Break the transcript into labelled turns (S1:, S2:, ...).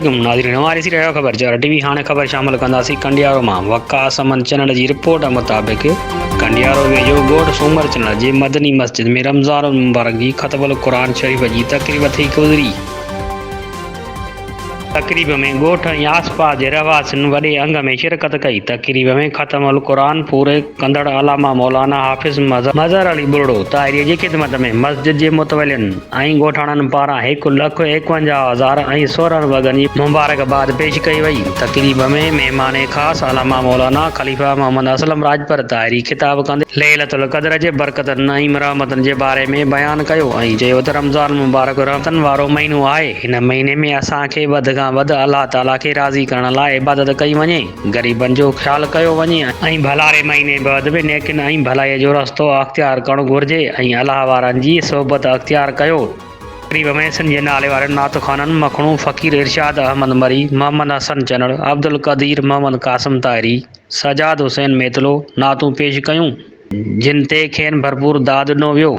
S1: नाज़रीन हमारी सी रहियो ख़बर चार टीवी हाणे ख़बर शामिल कंदासीं कंडियारो मां वकास अमन चैनल जी रिपोर्ट मुताबिक़ कंडियारो वेझो ॻोठ सूमर चैनल जे मदनी मस्जिद में रमज़ान मुबारक जी ख़तमुल क़ुरान शरीफ़ जी तक़रीब थी गुज़री। तक़रीब में ॻोठ ऐं आसपास जे रहवासियुनि वॾे अंग में शिरकत कई। तक़रीब में ख़तमुल क़ुरान पूरे कंदड़ अलामा मौलाना हाफ़िज़ मज़हर अली बुरड़ो ताहिरीअ जी ख़िदमत में मस्जिद जे मुतवलिन ऐं ॻोठाणनि पारां 1,51,016 वॻनि जी मुबारकबाद पेश कई वई। तक़रीब में महिमान ख़ासि अलामा मौलाना ख़लीफ़ा मोहम्मद असलम राजपर ताहिरी ख़िताब कंदे लैलतुल क़द्र जे बरकतनि ऐं रहमतनि जे बारे में बयानु कयो ऐं चयो त रमज़ान मुबारक रहमतनि वारो महीनो आहे। हिन महीने में असांखे वध खां वधि अलाह ताला खे राज़ी करण लाइ इबादत कई वञे, ग़रीबनि जो ख़्यालु कयो वञे ऐं भलारे महीने बैदि बि नेकिन ऐं भलाईअ जो रस्तो अख़्तियार करणु घुरिजे ऐं अलाह वारनि जी सोबत अख़्तियार कयो। तक़रीब में सिंध जे नाले वारनि नात ख़ाननि मखणू फ़क़ीर इरशाद अहमद मरी, मोहम्मद हसन चनड़, अब्दुल क़दीर मोहम्मद क़ासिम ताहिरी, सजाद हुसैन मेतलो नातूं पेश कयूं जिन ते खेनि भरपूर दाद ॾिनो वियो।